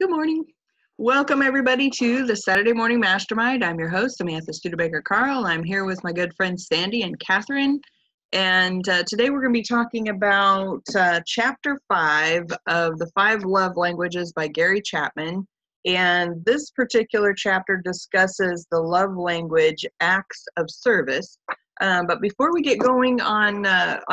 Good morning. Welcome everybody to the Saturday Morning Mastermind. I'm your host, Samantha Studebaker-Carl. I'm here with my good friends Sandy and Catherine. And today we're going to be talking about Chapter 5 of the 5 Love Languages by Gary Chapman. And this particular chapter discusses the love language acts of service. But before we get going on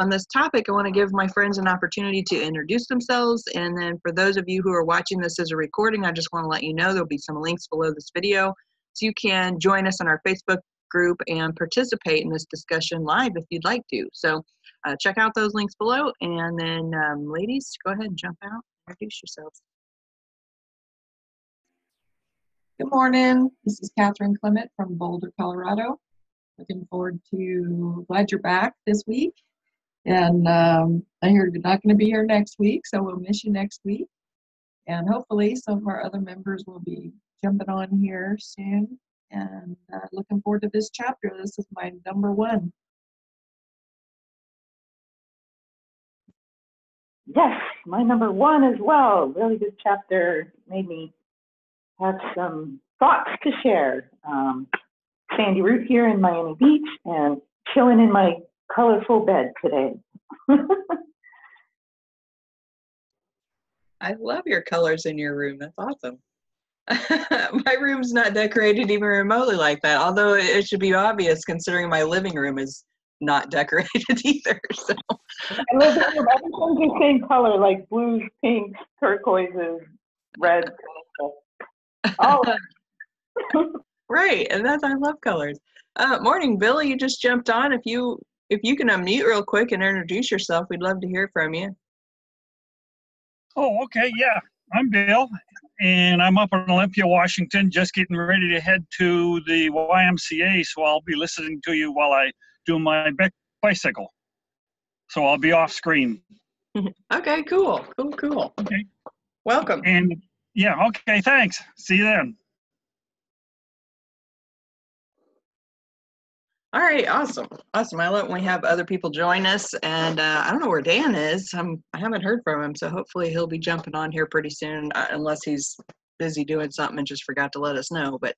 this topic, I want to give my friends an opportunity to introduce themselves. And then for those of you who are watching this as a recording, I just want to let you know there'll be some links below this video. So you can join us on our Facebook group and participate in this discussion live if you'd like to. So check out those links below. And then ladies, go ahead and jump out, introduce yourselves. Good morning. This is Catherine Clement from Boulder, Colorado. Looking forward to, glad you're back this week. And I hear you're not going to be here next week, so we'll miss you next week. And hopefully some of our other members will be jumping on here soon. And looking forward to this chapter. This is my number 1. Yes, my number 1 as well. Really good chapter. Made me have some thoughts to share. Sandy Root here in Miami Beach and chilling in my colorful bed today. I love your colors in your room. That's awesome. My room's not decorated even remotely like that, although it should be obvious considering my living room is not decorated either. So Everything's the same color, like blues, pinks, turquoises, reds. Oh. Right, and I love colors. Morning, Billy. You just jumped on. If you can unmute real quick and introduce yourself, we'd love to hear from you. Oh, okay, yeah. I'm Bill, and I'm up in Olympia, Washington, just getting ready to head to the YMCA, so I'll be listening to you while I do my bicycle. So I'll be off screen. Okay, cool. Okay. Welcome. And yeah, okay, thanks. See you then. All right, awesome. I love when we have other people join us, and I don't know where Dan is. I haven't heard from him, so hopefully he'll be jumping on here pretty soon, unless he's busy doing something and just forgot to let us know. But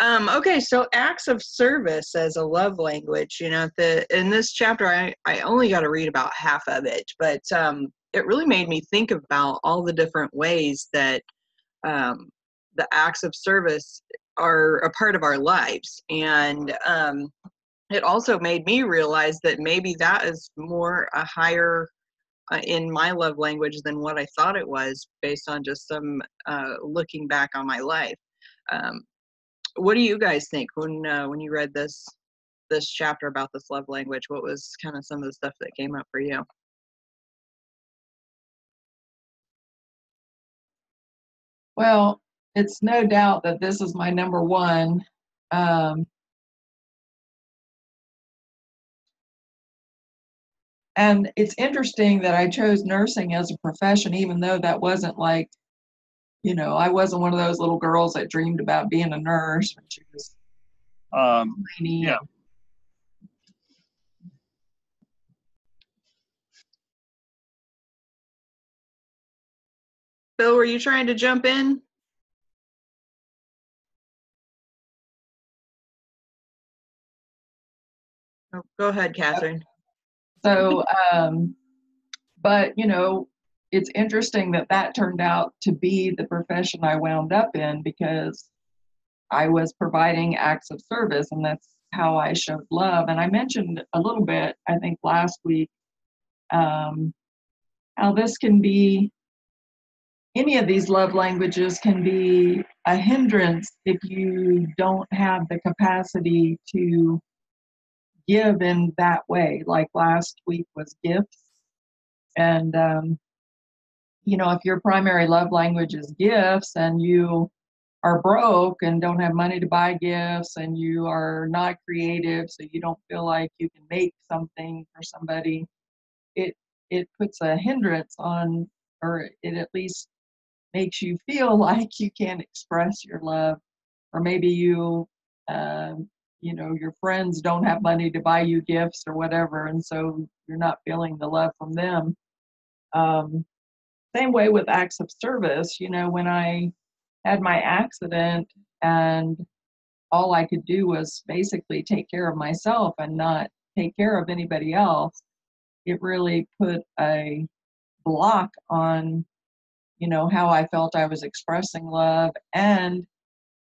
okay, so acts of service as a love language. You know, in this chapter, I only got to read about half of it, but it really made me think about all the different ways that the acts of service are a part of our lives, and it also made me realize that maybe that is more a higher in my love language than what I thought it was, based on just some looking back on my life. What do you guys think when you read this chapter about this love language? What was kind of some of the stuff that came up for you? Well, it's no doubt that this is my number 1. And it's interesting that I chose nursing as a profession, even though that wasn't like, you know, I wasn't one of those little girls that dreamed about being a nurse when she was tiny. Yeah. Bill, were you trying to jump in? Oh, go ahead, Catherine. So, but, you know, it's interesting that turned out to be the profession I wound up in, because I was providing acts of service, and that's how I showed love. And I mentioned a little bit, I think last week, how this can be, any of these love languages can be a hindrance if you don't have the capacity to give in that way. Like last week was gifts. And, you know, if your primary love language is gifts and you are broke and don't have money to buy gifts, and you are not creative, so you don't feel like you can make something for somebody, it puts a hindrance on, or it at least makes you feel like you can't express your love. Or maybe you know, your friends don't have money to buy you gifts or whatever, and so you're not feeling the love from them. same way with acts of service. You know, when I had my accident and all I could do was basically take care of myself and not take care of anybody else, it really put a block on, you know, how I felt I was expressing love. And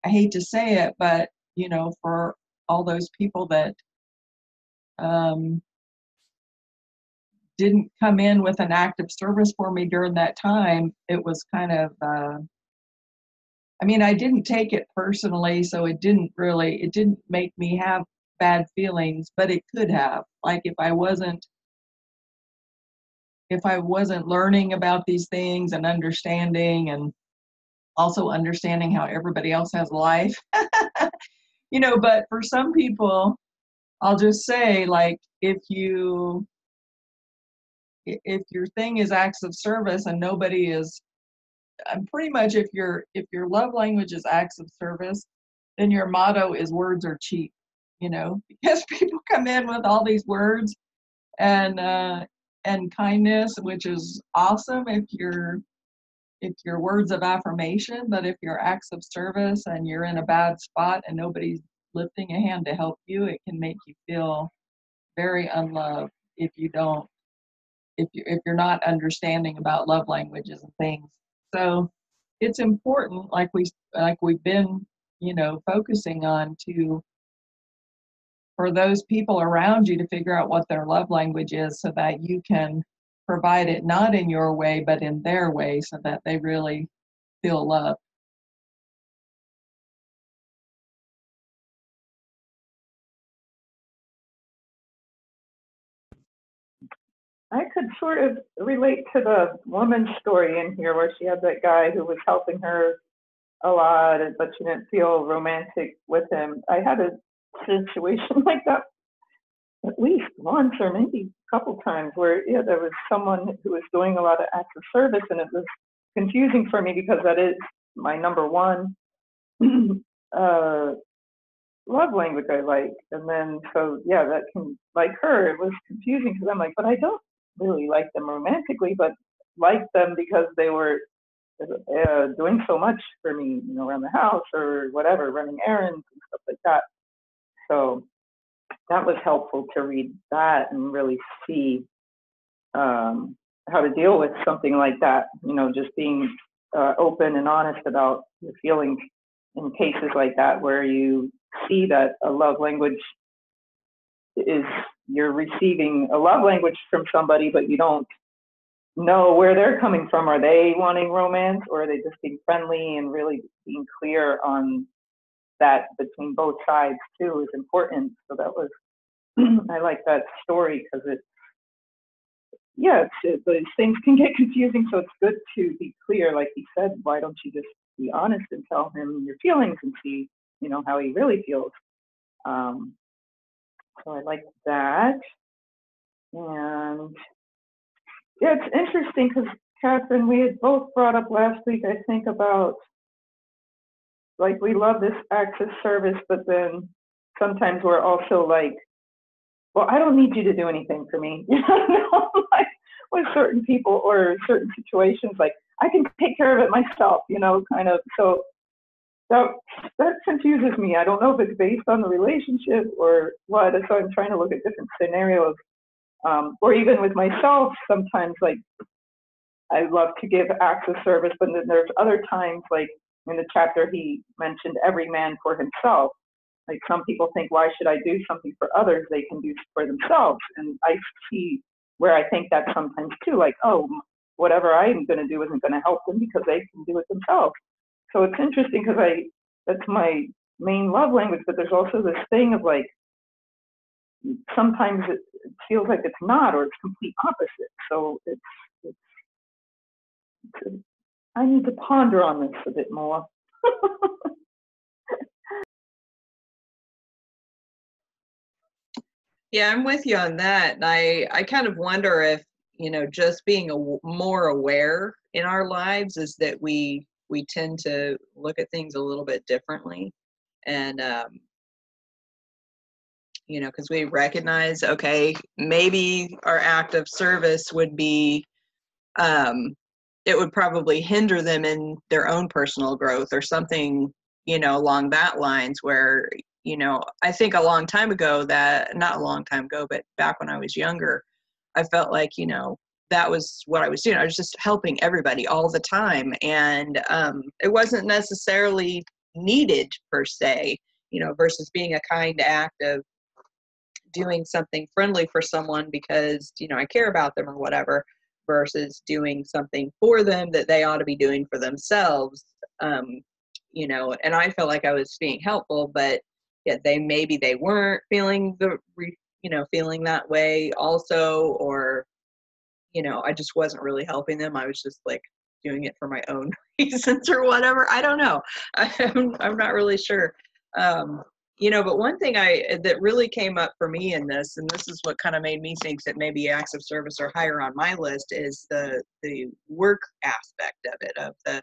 I hate to say it, but, you know, for all those people that didn't come in with an act of service for me during that time, it was kind of, I mean, I didn't take it personally, so it didn't make me have bad feelings, but it could have. Like if I wasn't learning about these things and understanding, and also understanding how everybody else has life, you know, but for some people, I'll just say, like, if your thing is acts of service and nobody is, pretty much if your love language is acts of service, then your motto is words are cheap, you know, because people come in with all these words and kindness, which is awesome if you're words of affirmation, but if you're acts of service and you're in a bad spot and nobody's lifting a hand to help you, it can make you feel very unloved if you're not understanding about love languages and things. So it's important, like we've been, you know, focusing on, for those people around you to figure out what their love language is, so that you can provide it not in your way but in their way, so that they really feel loved. I could sort of relate to the woman's story in here where she had that guy who was helping her a lot, but she didn't feel romantic with him. I had a situation like that at least once or maybe a couple times where, yeah, there was someone who was doing a lot of acts of service, and it was confusing for me because that is my number one love language I like. And then, so yeah, that can, like her, it was confusing because I'm like, but I don't really like them romantically, but like them because they were doing so much for me, you know, around the house or whatever, running errands and stuff like that. So that was helpful to read that and really see how to deal with something like that, you know, just being open and honest about your feelings in cases like that, where you see that a love language is, you're receiving a love language from somebody, but you don't know where they're coming from. Are they wanting romance, or are they just being friendly? And really being clear on that between both sides too is important. So that was, I like that story because those things can get confusing. So it's good to be clear. Like he said, why don't you just be honest and tell him your feelings and see, you know, how he really feels. So I like that. And yeah, it's interesting because Catherine, we had both brought up last week, I think, about like we love this acts of service, but then sometimes we're also like, well, I don't need you to do anything for me. You know, like with certain people or certain situations, like I can take care of it myself, you know, kind of. So that confuses me. I don't know if it's based on the relationship or what. So I'm trying to look at different scenarios. Or even with myself, sometimes like I love to give acts of service, but then there's other times, like in the chapter he mentioned every man for himself. Like some people think, why should I do something for others they can do for themselves? And I see where I think that sometimes too, like, oh, whatever I'm going to do isn't going to help them because they can do it themselves. So it's interesting because that's my main love language, but there's also this thing of like, sometimes it feels like it's not, or it's complete opposite. So I need to ponder on this a bit more. Yeah, I'm with you on that. And I kind of wonder if, you know, just being more aware in our lives is that we tend to look at things a little bit differently. And, you know, because we recognize, okay, maybe our act of service would be it would probably hinder them in their own personal growth or something, along that lines where, I think a long time ago not a long time ago, but back when I was younger, I felt like, that was what I was doing. I was just helping everybody all the time. And it wasn't necessarily needed per se, versus being a kind act of doing something friendly for someone because, I care about them or whatever, versus doing something for them that they ought to be doing for themselves. And I felt like I was being helpful, but yet maybe they weren't feeling feeling that way also, or, I just wasn't really helping them. I was just like doing it for my own reasons or whatever. I don't know. I'm not really sure. But one thing that really came up for me in this, and this is what kind of made me think that maybe acts of service are higher on my list, is the work aspect of it, of the,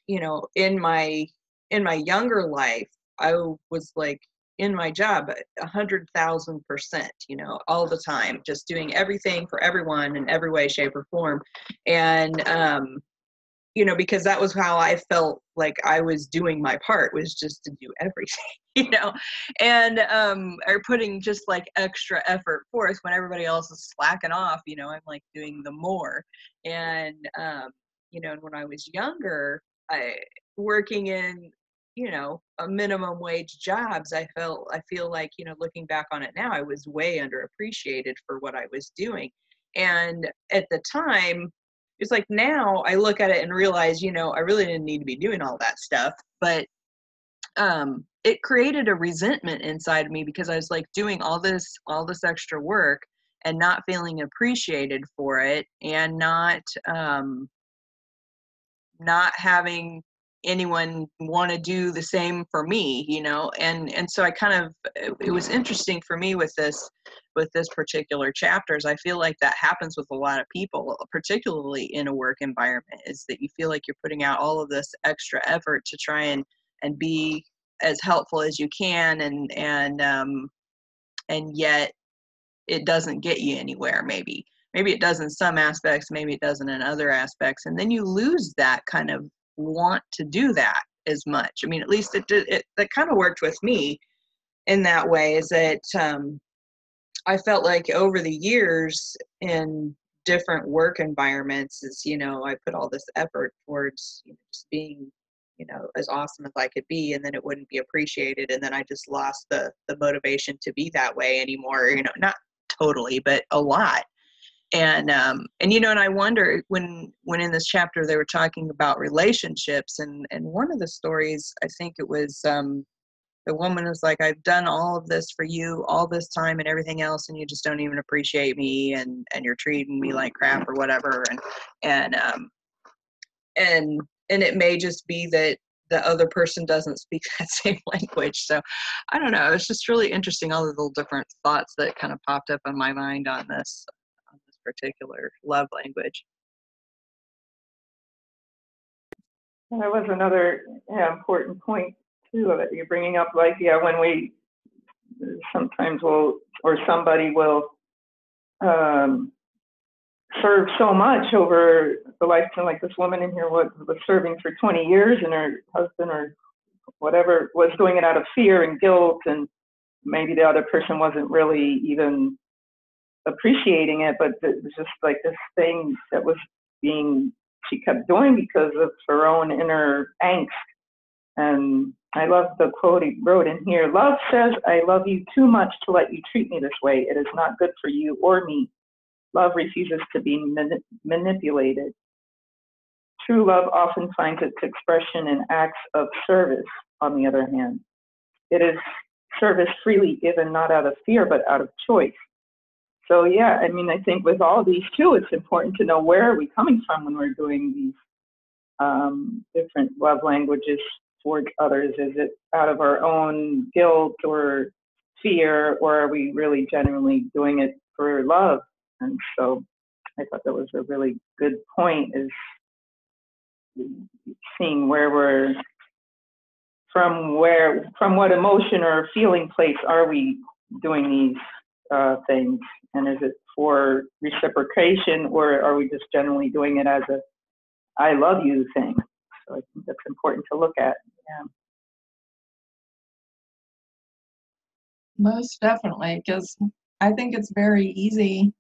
in my younger life, I was like in my job 100,000%, all the time, just doing everything for everyone in every way, shape, or form. And, because that was how I felt like I was doing my part, was just to do everything, and or putting just like extra effort forth when everybody else is slacking off, I'm like doing the more. And, and when I was younger, working in, a minimum wage jobs, I feel like, looking back on it now, I was way underappreciated for what I was doing. And at the time, it's like now I look at it and realize, I really didn't need to be doing all that stuff, but it created a resentment inside of me because I was like doing all this extra work and not feeling appreciated for it, and not having anyone want to do the same for me, and so I it was interesting for me with this particular chapters. I feel like that happens with a lot of people, particularly in a work environment, is that you feel like you're putting out all of this extra effort to try and be as helpful as you can, and yet it doesn't get you anywhere. Maybe it does in some aspects, maybe it doesn't in other aspects, and then you lose that kind of want to do that as much. I mean, at least that kind of worked with me in that way, is that I felt like over the years in different work environments, I put all this effort towards just being, as awesome as I could be, and then it wouldn't be appreciated, and then I just lost the motivation to be that way anymore. Not totally, but a lot. And I wonder when in this chapter they were talking about relationships, and one of the stories, I think it was the woman was like, I've done all of this for you all this time and everything else, and you just don't even appreciate me, and you're treating me like crap or whatever. And it may just be that the other person doesn't speak that same language. So I don't know. It's just really interesting, all the little different thoughts that kind of popped up in my mind on this particular love language. And that was another important point too that you're bringing up. Like, when we sometimes will, or somebody will serve so much over the lifetime, like this woman in here was serving for 20 years, and her husband or whatever was doing it out of fear and guilt, and maybe the other person wasn't really even appreciating it, but it was just like this thing that was she kept doing because of her own inner angst. And I love the quote he wrote in here: love says, I love you too much to let you treat me this way. It is not good for you or me. Love refuses to be manipulated. True love often finds its expression in acts of service, on the other hand. It is service freely given, not out of fear, but out of choice. So yeah, I mean, I think with all these too, it's important to know where are we coming from when we're doing these different love languages towards others. Is it out of our own guilt or fear, or are we really genuinely doing it for love? And so I thought that was a really good point, is seeing where we're from what emotion or feeling place are we doing these things. And is it for reciprocation, or are we just generally doing it as a I love you thing? So I think that's important to look at. Yeah. Most definitely, because I think it's very easy,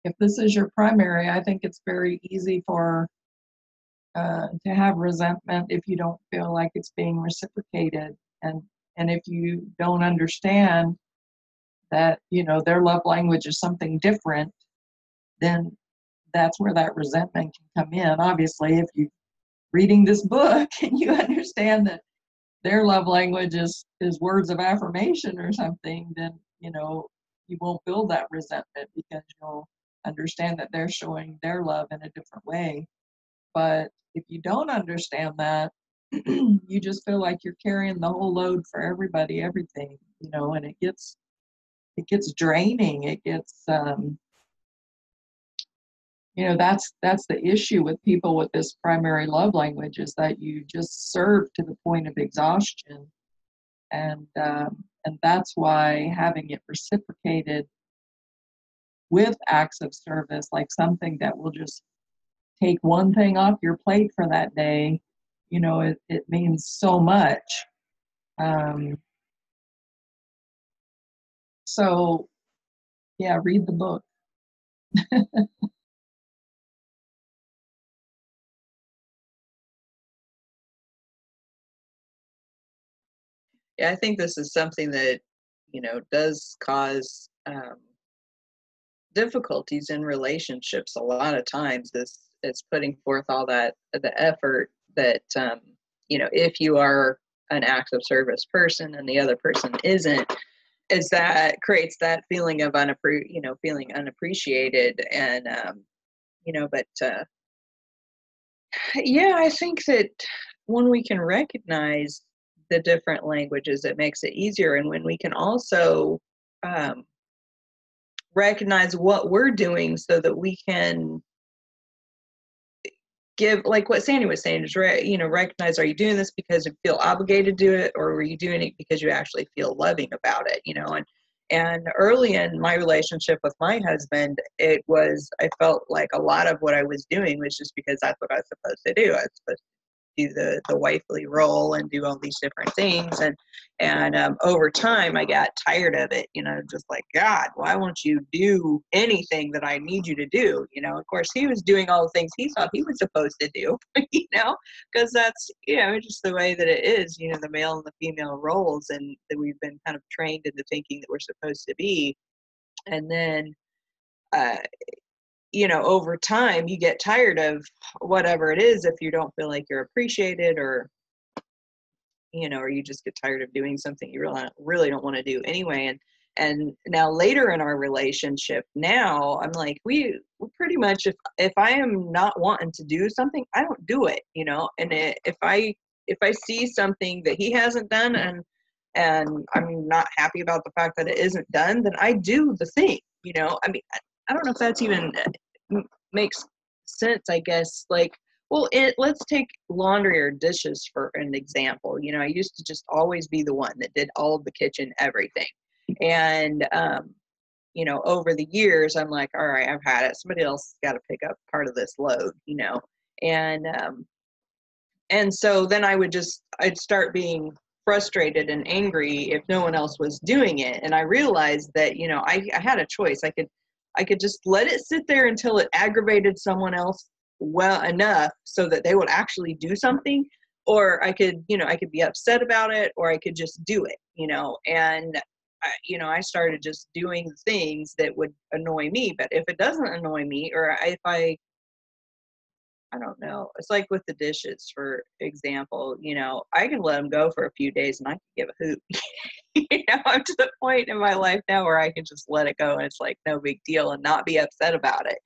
if this is your primary, I think it's very easy to have resentment if you don't feel like it's being reciprocated. And if you don't understand that, their love language is something different, then that's where that resentment can come in. Obviously, if you're reading this book and you understand that their love language is words of affirmation or something, then, you won't feel that resentment because you'll understand that they're showing their love in a different way. But if you don't understand that, you just feel like you're carrying the whole load for everybody, everything, and it gets draining. It gets, that's the issue with people with this primary love language, is that you just serve to the point of exhaustion. And that's why having it reciprocated with acts of service, like something that will just take one thing off your plate for that day, it means so much. So yeah, read the book. Yeah, I think this is something that, does cause difficulties in relationships a lot of times. This is putting forth all the effort that, if you are an acts of service person and the other person isn't, is that creates that feeling of feeling unappreciated. And, but yeah, I think that when we can recognize the different languages, it makes it easier. And when we can also um, recognize what we're doing so that we can give, like what Sandy was saying, is recognize, are you doing this because you feel obligated to do it, or were you doing it because you actually feel loving about it? And early in my relationship with my husband, I felt like a lot of what I was doing was just because that's what I was supposed to do. I was supposed to do the wifely role and do all these different things. And over time, I got tired of it, just like, God, why won't you do anything that I need you to do? Of course, he was doing all the things he thought he was supposed to do, because that's, just the way that it is, the male and the female roles, and that we've been kind of trained into thinking that we're supposed to be. And then, over time, you get tired of whatever it is if you don't feel like you're appreciated, or you just get tired of doing something you really don't want to do anyway. And now later in our relationship, now I'm like, we pretty much, if I am not wanting to do something, I don't do it, and if I see something that he hasn't done, and I'm not happy about the fact that it isn't done, then I do the thing, I mean, I don't know if that's even makes sense, I guess. Like, well, let's take laundry or dishes for an example. I used to just always be the one that did all of the kitchen, everything. And, over the years, I'm like, all right, I've had it. Somebody else has got to pick up part of this load, and so then I'd start being frustrated and angry if no one else was doing it. And I realized that, I had a choice. I could just let it sit there until it aggravated someone else well enough so that they would actually do something, or I could be upset about it, or I could just do it, and I started just doing things that would annoy me. But if it doesn't annoy me, or if I don't know. It's like with the dishes, for example, I can let them go for a few days and I can give a hoot. I'm to the point in my life now where I can just let it go and it's like no big deal and not be upset about it,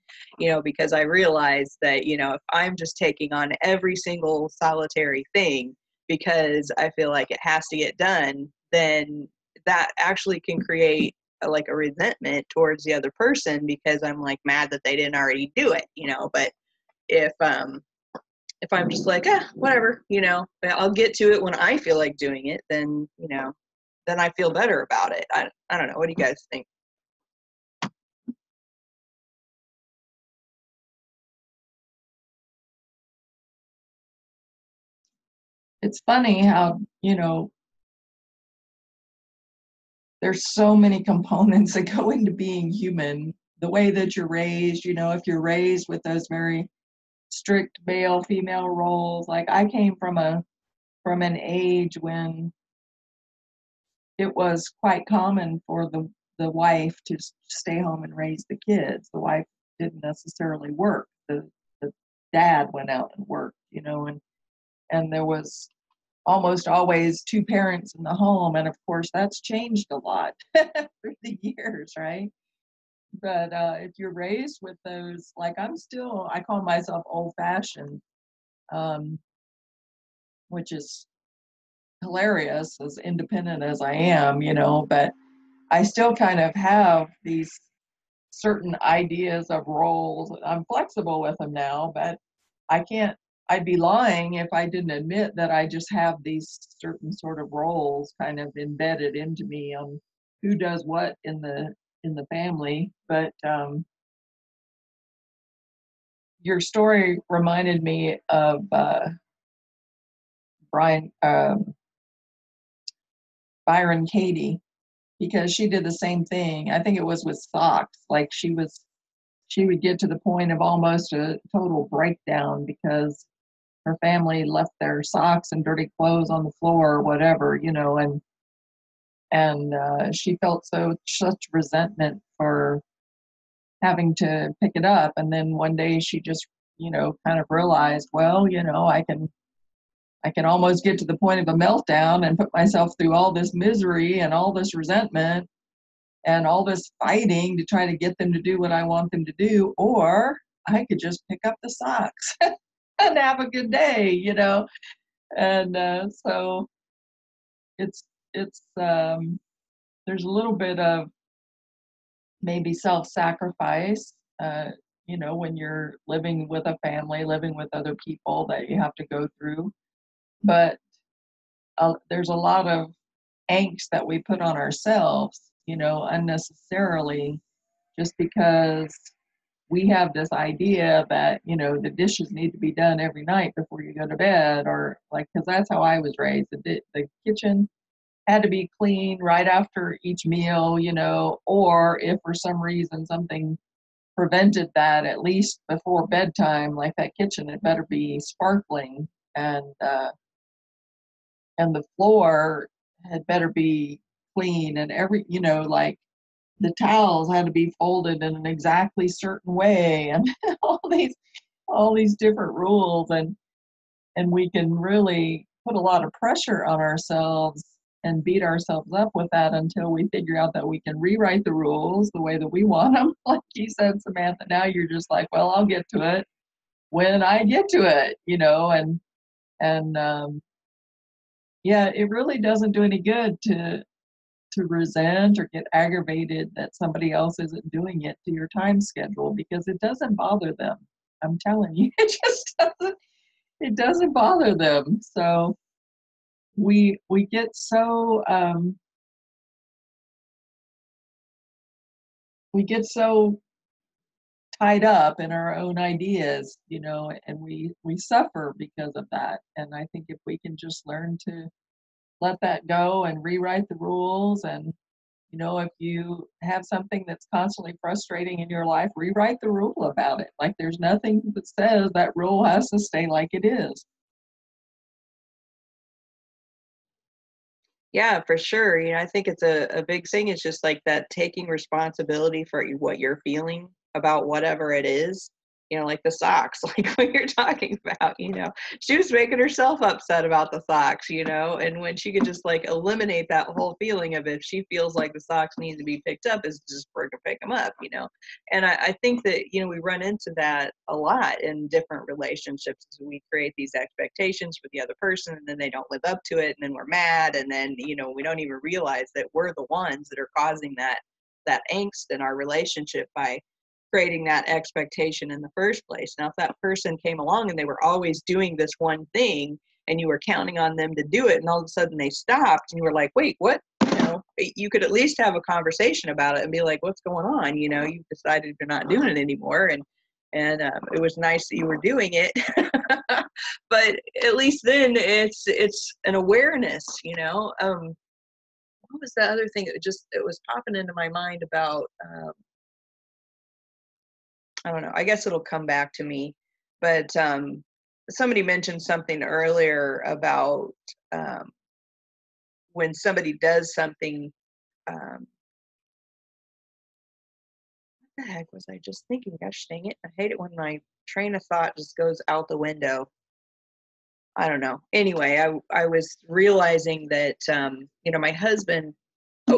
because I realize that, if I'm just taking on every single solitary thing because I feel like it has to get done, then that actually can create like a resentment towards the other person because I'm like mad that they didn't already do it, but if I'm just like, whatever, I'll get to it when I feel like doing it, then, then I feel better about it. I don't know. What do you guys think? it's funny how, there's so many components that go into being human. The way that you're raised, if you're raised with those very strict male female roles. Like I came from an age when it was quite common for the wife to stay home and raise the kids. The wife didn't necessarily work. The dad went out and worked, and there was almost always two parents in the home. And of course, that's changed a lot through the years, right? But if you're raised with those, like I call myself old fashioned, which is hilarious as independent as I am, but I still kind of have these certain ideas of roles. I'm flexible with them now, but I'd be lying if I didn't admit that I just have these certain sort of roles kind of embedded into me on who does what in the family. But your story reminded me of Byron Katie, because she did the same thing. I think it was with socks. Like she would get to the point of almost a total breakdown because her family left their socks and dirty clothes on the floor or whatever, and she felt such resentment for having to pick it up. And then one day she just, kind of realized, well, I can almost get to the point of a meltdown and put myself through all this misery and all this resentment and all this fighting to try to get them to do what I want them to do, or I could just pick up the socks and have a good day, And so it's there's a little bit of maybe self-sacrifice, when you're living with a family, living with other people that you have to go through. But there's a lot of angst that we put on ourselves, unnecessarily, just because we have this idea that, the dishes need to be done every night before you go to bed, or like, because that's how I was raised. The kitchen had to be clean right after each meal, or if for some reason something prevented that, at least before bedtime, like that kitchen, it better be sparkling, and the floor had better be clean, and like the towels had to be folded in an exactly certain way, and all these different rules, and we can really put a lot of pressure on ourselves and beat ourselves up with that until we figure out that we can rewrite the rules the way that we want them. Like you said, Samantha, now you're just like, well, I'll get to it when I get to it, and yeah, it really doesn't do any good to resent or get aggravated that somebody else isn't doing it to your time schedule, because it doesn't bother them. I'm telling you, it doesn't bother them. So we get so tied up in our own ideas, and we suffer because of that. And I think if we can just learn to let that go and rewrite the rules, and if you have something that's constantly frustrating in your life, rewrite the rule about it. Like there's nothing that says that rule has to stay like it is. Yeah, for sure. I think it's a big thing. It's just like that, taking responsibility for what you're feeling about whatever it is. Like the socks, like what you're talking about, she was making herself upset about the socks, and when she could just like eliminate that whole feeling of, if she feels like the socks need to be picked up, is just for her to pick them up, And I think that, we run into that a lot in different relationships, as we create these expectations for the other person, and then they don't live up to it, and then we're mad, and then, we don't even realize that we're the ones that are causing that angst in our relationship by creating that expectation in the first place. Now, if that person came along and they were always doing this one thing, and you were counting on them to do it, and all of a sudden they stopped, and you were like, wait, what? You could at least have a conversation about it and be like, what's going on? You've decided you're not doing it anymore. And it was nice that you were doing it. but at least then it's an awareness, you know. What was the other thing? It was popping into my mind about, I don't know, I guess it'll come back to me, but somebody mentioned something earlier about when somebody does something, what the heck was I just thinking? Gosh dang it, I hate it when my train of thought just goes out the window. I don't know. Anyway, I was realizing that, you know, my husband,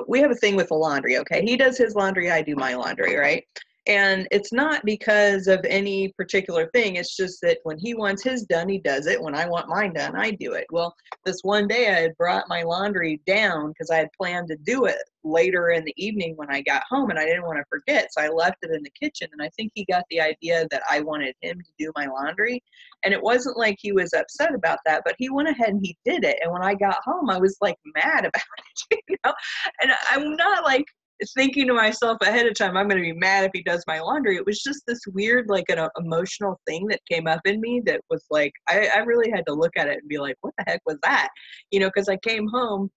we have a thing with the laundry, okay? He does his laundry, I do my laundry, right? And it's not because of any particular thing. It's just that when he wants his done, he does it. When I want mine done, I do it. Well, this one day I had brought my laundry down because I had planned to do it later in the evening when I got home, and I didn't want to forget. So I left it in the kitchen, and I think he got the idea that I wanted him to do my laundry. And it wasn't like he was upset about that, but he went ahead and he did it. And when I got home, I was like mad about it, you know? And I'm not like thinking to myself ahead of time, I'm going to be mad if he does my laundry. It was just this weird, like an emotional thing that came up in me that was like, I really had to look at it and be like, what the heck was that? You know, because I came home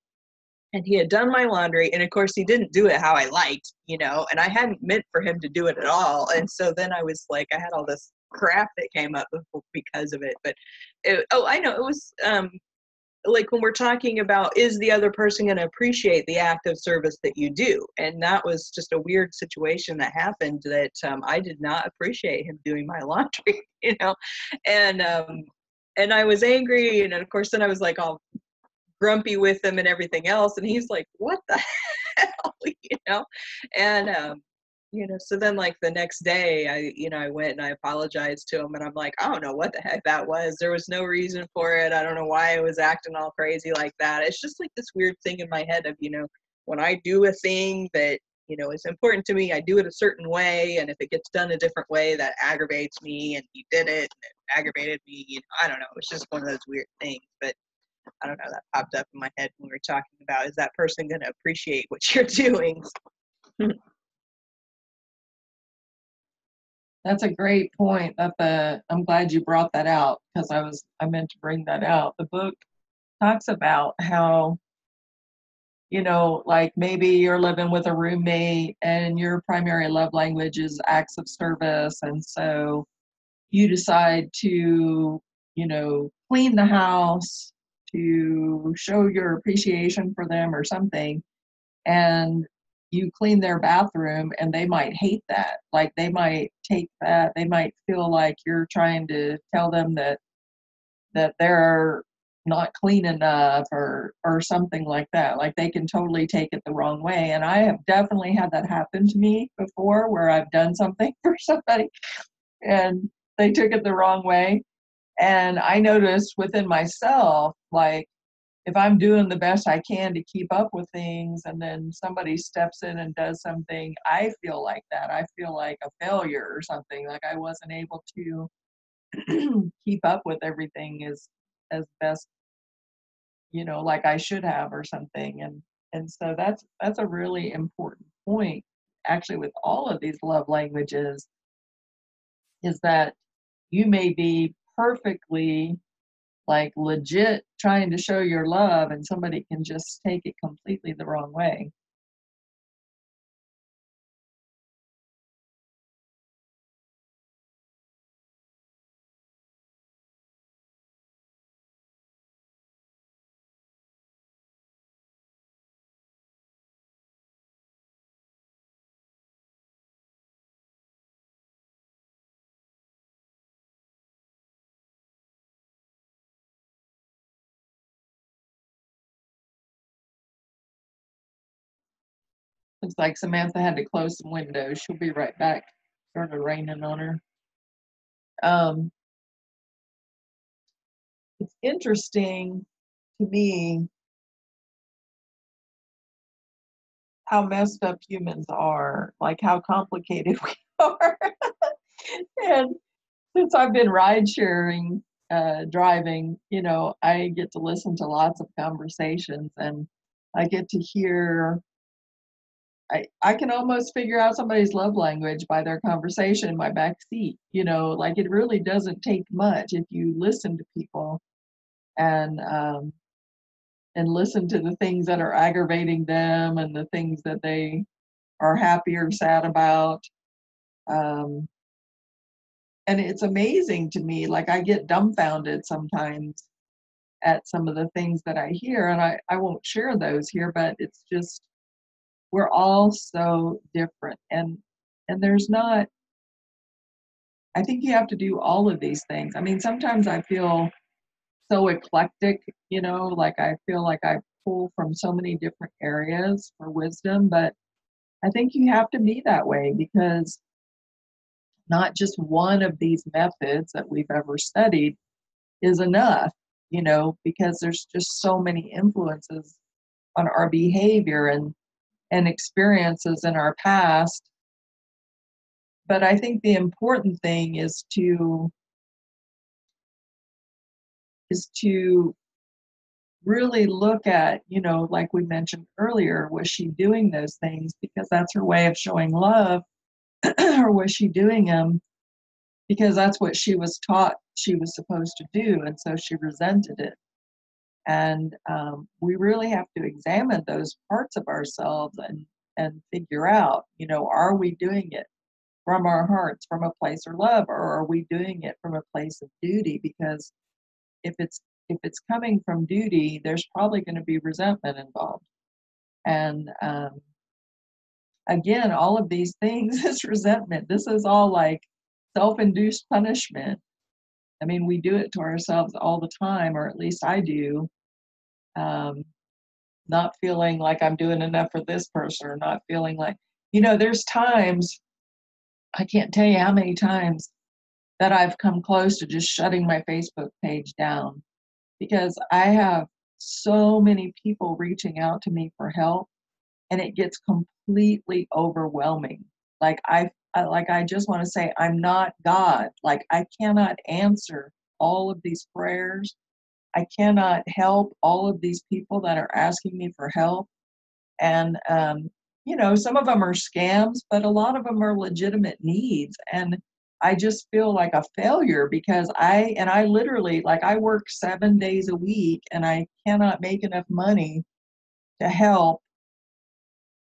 and he had done my laundry, and of course he didn't do it how I liked, you know, and I hadn't meant for him to do it at all. And so then I was like, I had all this crap that came up because of it. But I know it was like when we're talking about, is the other person going to appreciate the act of service that you do? And that was just a weird situation that happened that I did not appreciate him doing my laundry, you know, and I was angry, and of course then I was like all grumpy with him and everything else, and he's like, what the hell, you know? And you know, so then like the next day I went and I apologized to him, and I'm like, I don't know what the heck that was. There was no reason for it. I don't know why I was acting all crazy like that. It's just like this weird thing in my head of, you know, when I do a thing that, you know, is important to me, I do it a certain way, and if it gets done a different way, that aggravates me, and he did it and it aggravated me, you know, I don't know. It's just one of those weird things. But I don't know, that popped up in my head when we were talking about, is that person going to appreciate what you're doing? That's a great point. I'm glad you brought that out, because I meant to bring that out. The book talks about how, you know, like maybe you're living with a roommate and your primary love language is acts of service, and so you decide to, you know, clean the house to show your appreciation for them or something, and you clean their bathroom, and they might hate that. Like they might take that, they might feel like you're trying to tell them that they're not clean enough, or something like that. Like they can totally take it the wrong way. And I have definitely had that happen to me before, where I've done something for somebody and they took it the wrong way. And I noticed within myself, like, if I'm doing the best I can to keep up with things, and then somebody steps in and does something, I feel like that. I feel like a failure or something, like I wasn't able to keep up with everything as best, you know, like I should have or something. And so that's a really important point, actually, with all of these love languages, is that you may be perfectly, like, legit trying to show your love, and somebody can just take it completely the wrong way. Looks like Samantha had to close some windows. She'll be right back. Started raining on her. It's interesting to me how messed up humans are, like how complicated we are. And since I've been ride sharing, driving, you know, I get to listen to lots of conversations, and I get to hear I can almost figure out somebody's love language by their conversation in my back seat. Like it really doesn't take much if you listen to people and listen to the things that are aggravating them and the things that they are happy or sad about. And it's amazing to me. Like I get dumbfounded sometimes at some of the things that I hear, and I won't share those here, but it's just, we're all so different. And there's not, I think you have to do all of these things. I mean, sometimes I feel so eclectic, like I feel like I pull from so many different areas for wisdom, but I think you have to be that way because not just one of these methods that we've ever studied is enough, because there's just so many influences on our behavior and experiences in our past. But I think the important thing is to really look at, like we mentioned earlier, was she doing those things because that's her way of showing love, or was she doing them because that's what she was taught she was supposed to do, and so she resented it? And we really have to examine those parts of ourselves and figure out, are we doing it from our hearts, from a place of love, or are we doing it from a place of duty? Because if it's coming from duty, there's probably going to be resentment involved. And again, all of these things is resentment. This is all like self-induced punishment. I mean, we do it to ourselves all the time, or at least I do. Not feeling like I'm doing enough for this person, or not feeling like, there's times, I can't tell you how many times that I've come close to just shutting my Facebook page down because I have so many people reaching out to me for help, and it gets completely overwhelming. Like I just want to say, I'm not God. Like I cannot answer all of these prayers. I cannot help all of these people that are asking me for help. And, some of them are scams, but a lot of them are legitimate needs. And I just feel like a failure because I literally, like, I work 7 days a week and I cannot make enough money to help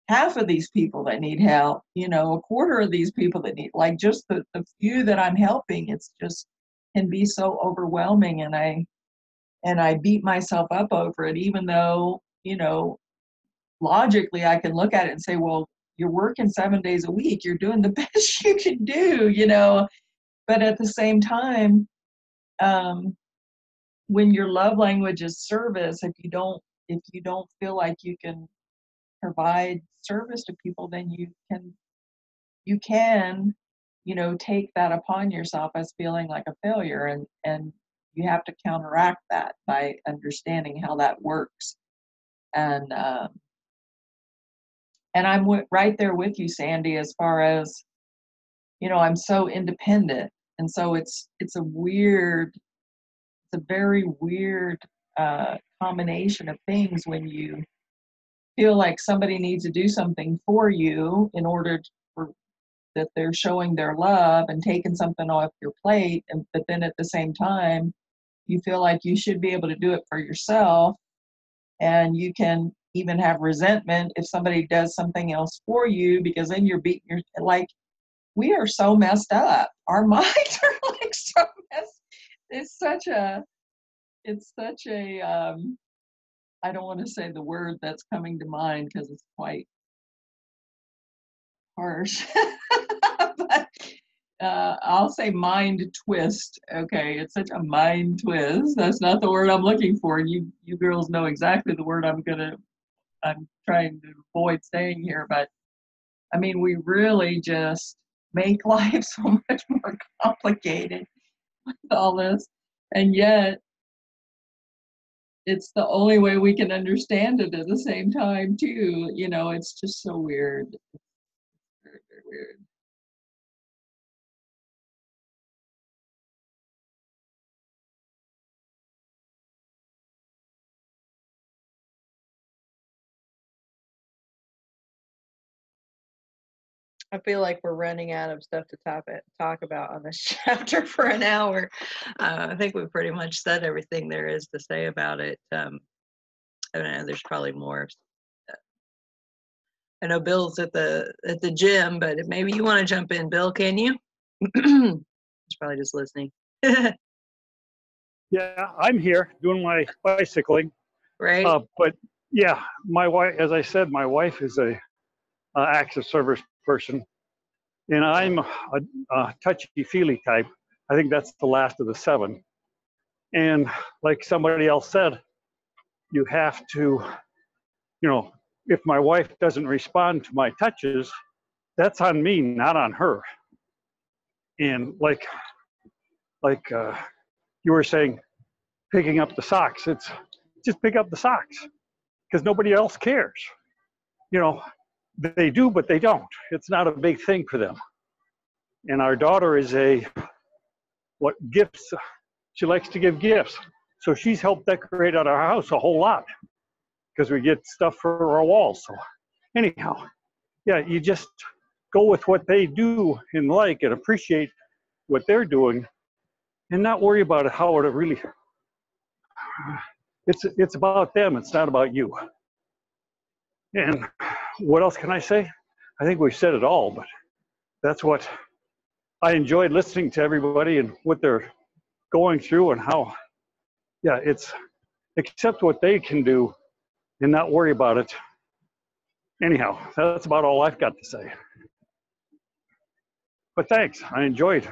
half of these people that need help, a quarter of these people that need, like, just the few that I'm helping. It's just can be so overwhelming. And I beat myself up over it, even though, logically I can look at it and say, well, you're working 7 days a week, you're doing the best you can do, but at the same time, when your love language is service, if you don't feel like you can provide service to people, then you can take that upon yourself as feeling like a failure, and you have to counteract that by understanding how that works. And I'm right there with you, Sandy, as far as, I'm so independent. And so it's a very weird combination of things when you feel like somebody needs to do something for you in order for that they're showing their love and taking something off your plate. But then at the same time, you feel like you should be able to do it for yourself. And you can even have resentment if somebody does something else for you, because then you're beating your, like, we are so messed up. Our minds are like so messed. It's such a I don't want to say the word that's coming to mind because it's quite harsh. But I'll say mind twist. Okay, it's such a mind twist. That's not the word I'm looking for. You girls know exactly the word I'm trying to avoid saying here. But I mean, we really just make life so much more complicated with all this, and yet it's the only way we can understand it at the same time too. It's just so weird. It's very, very weird. I feel like we're running out of stuff to talk about on this chapter for an hour. I think we pretty much said everything there is to say about it. I don't know, there's probably more. I know Bill's at the gym, but maybe you want to jump in, Bill, can you? He's probably just listening. Yeah, I'm here doing my bicycling. Right? But yeah, my wife, as I said, my wife is a active service person, and I'm a touchy-feely type. I think that's the last of the 7. And like somebody else said, you have to, if my wife doesn't respond to my touches, that's on me, not on her. And like you were saying, picking up the socks, it's just pick up the socks because nobody else cares. They do, but they don't. It's not a big thing for them. And our daughter is gifts, she likes to give gifts. So she's helped decorate out our house a whole lot because we get stuff for our walls. So anyhow, yeah, you just go with what they do and like and appreciate what they're doing and not worry about it, how it really, it's about them. It's not about you. And what else can I say? I think we've said it all, but that's what I enjoyed listening to everybody and what they're going through and how, it's accept what they can do and not worry about it. Anyhow, that's about all I've got to say. But thanks, I enjoyed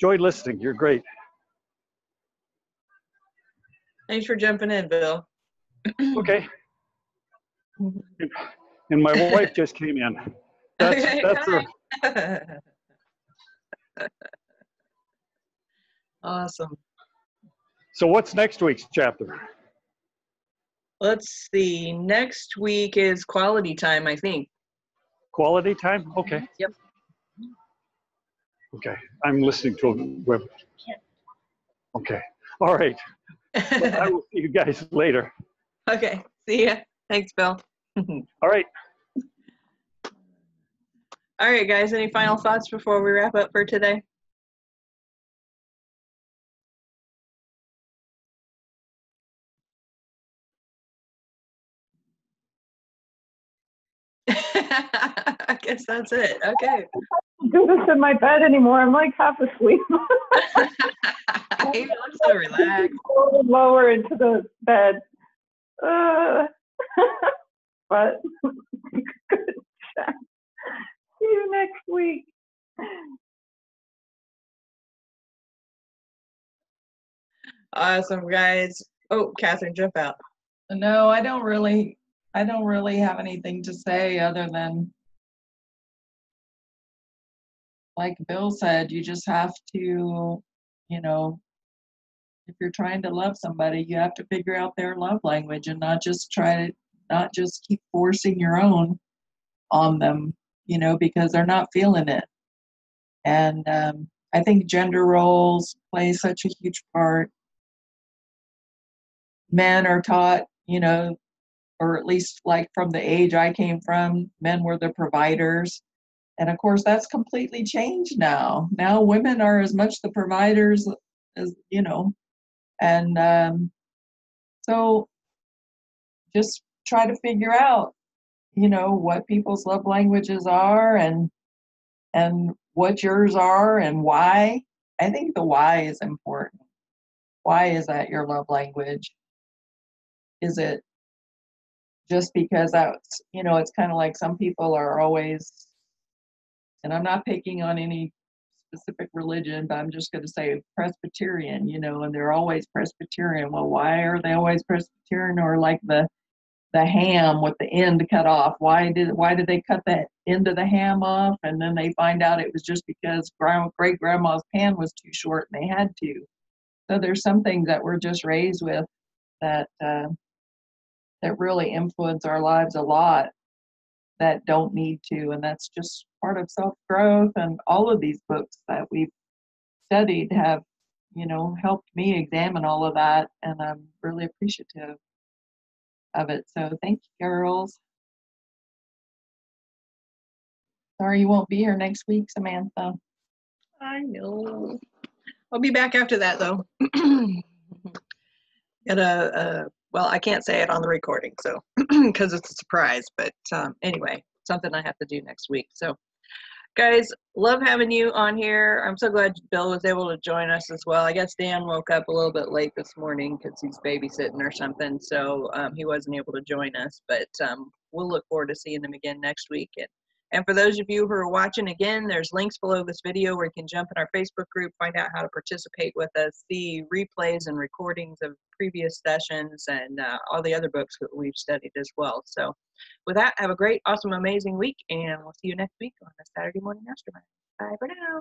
listening. You're great. Thanks for jumping in, Bill. Okay. And my wife just came in. That's her. Awesome. So what's next week's chapter? Let's see. Next week is quality time, I think. Quality time? Okay. Yep. Okay. I'm listening to a web. Okay. All right. Well, I will see you guys later. Okay. See ya. Thanks, Bill. All right. All right, guys. Any final thoughts before we wrap up for today? I guess that's it. Okay. Do this in my bed anymore. I'm like half asleep. You look so relaxed. Lower into the bed. But good chat. See you next week. Awesome, guys. Oh, Catherine, jump out. No, I don't really have anything to say other than, like Bill said, you just have to, if you're trying to love somebody, you have to figure out their love language and not just keep forcing your own on them, because they're not feeling it. And I think gender roles play such a huge part. Men are taught, or at least like from the age I came from, men were the providers. And of course, that's completely changed now. Now women are as much the providers as, and so just try to figure out, what people's love languages are and what yours are and why. I think the why is important. Why is that your love language? Is it just because that's, it's kind of like some people are always, and I'm not picking on any specific religion, but I'm just going to say Presbyterian, and they're always Presbyterian. Well, why are they always Presbyterian? Or like the ham with the end cut off. Why did they cut the end of the ham off? And then they find out it was just because great grandma's pan was too short and they had to. So there's some things that we're just raised with that that really influence our lives a lot that don't need to, and that's just part of self-growth. And all of these books that we've studied have, helped me examine all of that, and I'm really appreciative of it. So thank you, girls. Sorry you won't be here next week, Samantha. I know. I'll be back after that, though. Well, I can't say it on the recording, so because it's a surprise. But anyway, something I have to do next week. So, guys, love having you on here. I'm so glad Bill was able to join us as well. I guess Dan woke up a little bit late this morning because he's babysitting or something, so he wasn't able to join us. But we'll look forward to seeing him again next week. And for those of you who are watching again, there's links below this video where you can jump in our Facebook group, find out how to participate with us, see replays and recordings of previous sessions, and all the other books that we've studied as well. So with that, have a great, awesome, amazing week, and we'll see you next week on the Saturday Morning Mastermind. Bye for now.